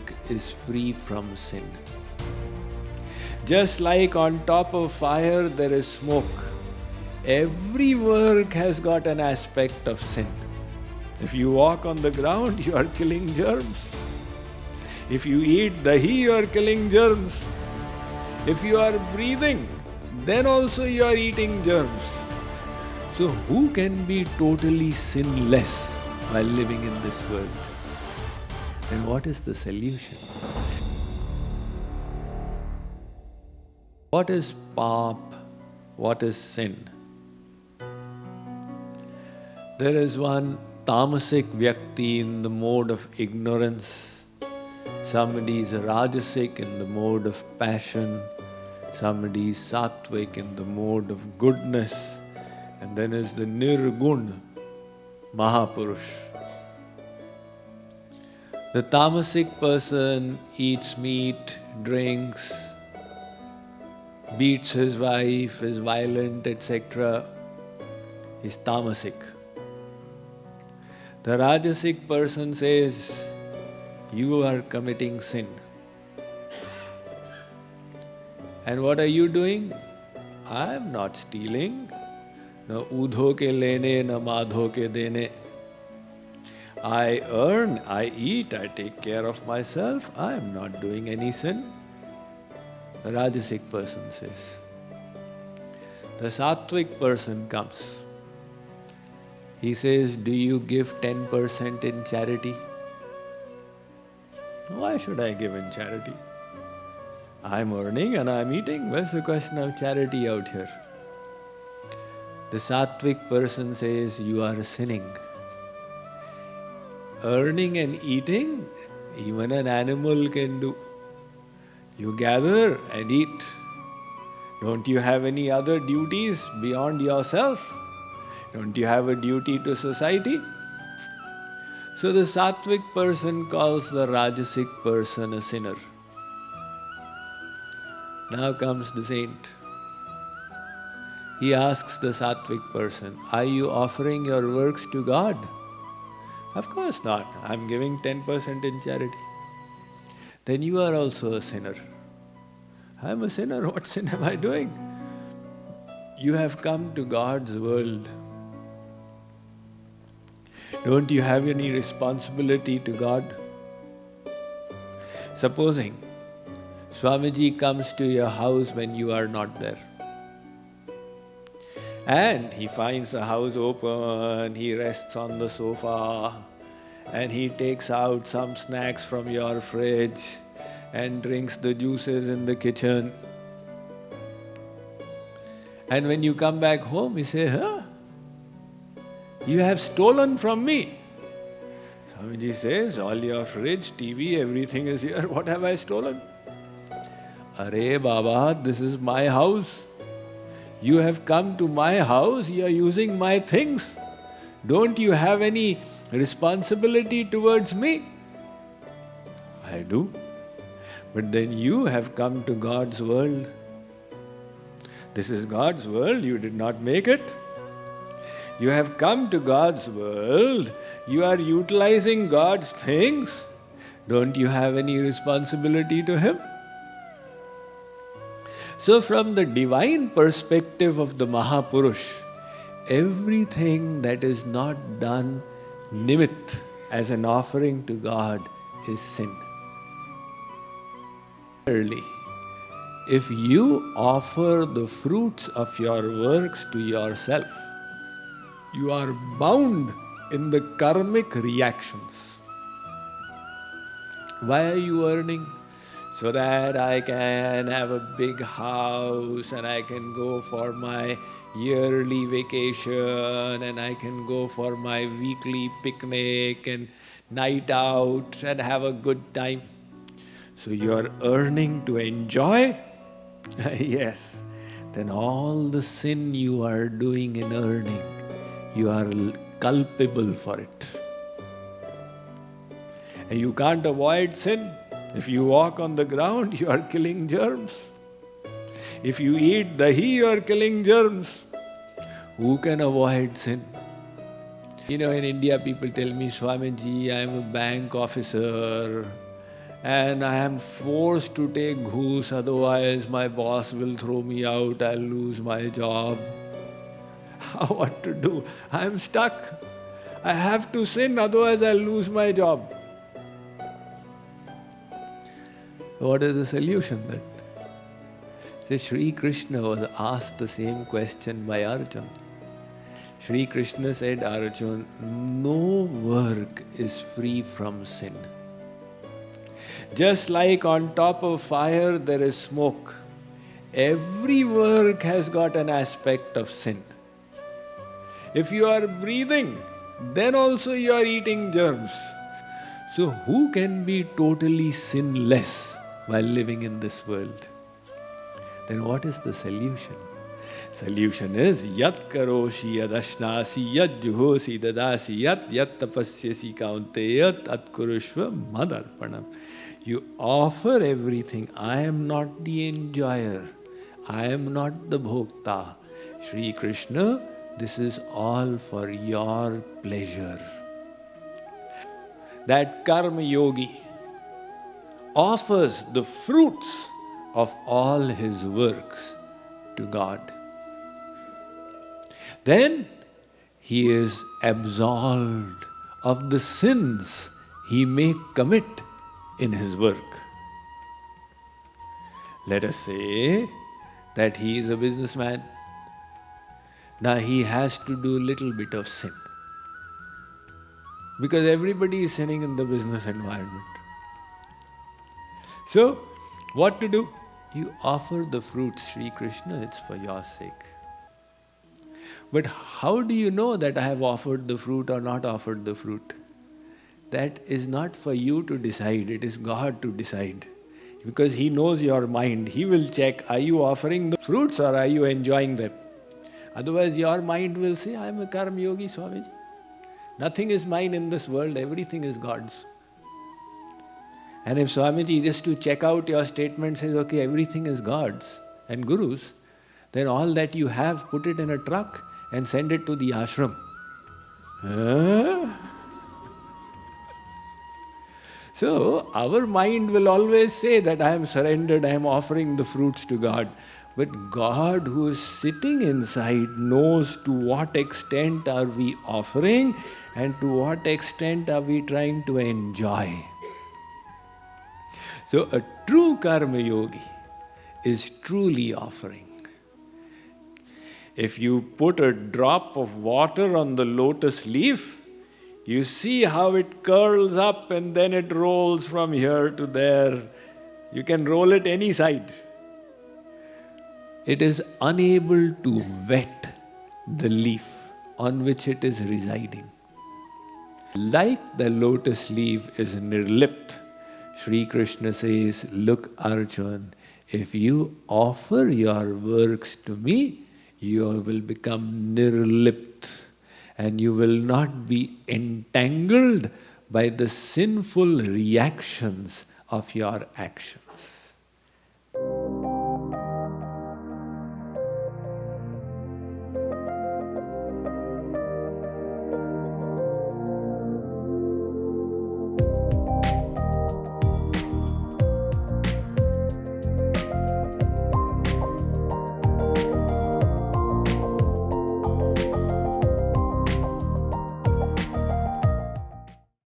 work is free from sin. Just like on top of fire there is smoke, every work has got an aspect of sin. If you walk on the ground, you are killing germs. If you eat dahi, you are killing germs. If you are breathing, then also you are eating germs. So who can be totally sinless while living in this world? Then what is the solution? What is pap? What is sin? There is one tamasic vyakti in the mode of ignorance. Somebody is rajasic in the mode of passion. Somebody is sattvic in the mode of goodness. And then is the nirgun, Mahapurush. The tamasic person eats meat, drinks, beats his wife, is violent, etc. Is tamasic. The rajasic person says, you are committing sin. And what are you doing? I am not stealing. Na udho ke lene, na madho ke dene. I earn, I eat, I take care of myself. I am not doing any sin. The rajasic person says. The sattvic person comes. He says, do you give 10% in charity? Why should I give in charity? I'm earning and I'm eating. What's the question of charity out here? The sattvic person says, you are sinning. Earning and eating, even an animal can do. You gather and eat. Don't you have any other duties beyond yourself? Don't you have a duty to society? So the sattvic person calls the rajasic person a sinner. Now comes the saint. He asks the sattvic person, are you offering your works to God? Of course not. I'm giving 10% in charity. Then you are also a sinner. I'm a sinner. What sin am I doing? You have come to God's world. Don't you have any responsibility to God? Supposing Swamiji comes to your house when you are not there. And he finds the house open, he rests on the sofa, and he takes out some snacks from your fridge and drinks the juices in the kitchen. And when you come back home, you say, huh? You have stolen from me. Swamiji says, all your fridge, TV, everything is here. What have I stolen? Arey Baba, this is my house. You have come to my house, you are using my things. Don't you have any responsibility towards me? I do. But then you have come to God's world. This is God's world, you did not make it. You have come to God's world, you are utilizing God's things. Don't you have any responsibility to Him? So from the divine perspective of the Mahapurush, everything that is not done nimit as an offering to God is sin. Similarly, if you offer the fruits of your works to yourself, you are bound in the karmic reactions. Why are you earning? So that I can have a big house and I can go for my yearly vacation and I can go for my weekly picnic and night out and have a good time. So you are earning to enjoy? Yes. Then all the sin you are doing in earning, you are culpable for it. And you can't avoid sin. If you walk on the ground, you are killing germs. If you eat dahi, you are killing germs. Who can avoid sin? You know, in India, people tell me, Swamiji, I am a bank officer and I am forced to take ghoos, otherwise my boss will throw me out, I'll lose my job. What to do? I am stuck. I have to sin, otherwise I'll lose my job. What is the solution then? Say, Sri Krishna was asked the same question by Arjuna. Sri Krishna said, Arjuna, no work is free from sin. Just like on top of fire there is smoke, every work has got an aspect of sin. If you are breathing, then also you are eating germs. So who can be totally sinless while living in this world? Then what is the solution? Solution is yat karoshi yad ashnasi yad juhosi dadasi yat tapasyasi kaunteya tat kurushva madarpanam. You offer everything. I am not the enjoyer. I am not the bhokta. Sri Krishna, this is all for your pleasure. That karma yogi offers the fruits of all his works to God. Then he is absolved of the sins he may commit in his work. Let us say that he is a businessman. Now he has to do a little bit of sin, because everybody is sinning in the business environment. So, what to do? You offer the fruit, Sri Krishna, it's for your sake. But how do you know that I have offered the fruit or not offered the fruit? That is not for you to decide, it is God to decide. Because He knows your mind, He will check, are you offering the fruits or are you enjoying them? Otherwise your mind will say, I am a karma yogi, Swamiji. Nothing is mine in this world, everything is God's. And if Swamiji, just to check out your statement, says, okay, everything is God's and Guru's, then all that you have, put it in a truck and send it to the ashram. So, our mind will always say that I am surrendered, I am offering the fruits to God. But God, who is sitting inside, knows to what extent are we offering and to what extent are we trying to enjoy. So, a true karma yogi is truly offering. If you put a drop of water on the lotus leaf, you see how it curls up and then it rolls from here to there. You can roll it any side. It is unable to wet the leaf on which it is residing. Like the lotus leaf is nirlipt, Sri Krishna says, look Arjuna, if you offer your works to me, you will become nirlipt and you will not be entangled by the sinful reactions of your actions.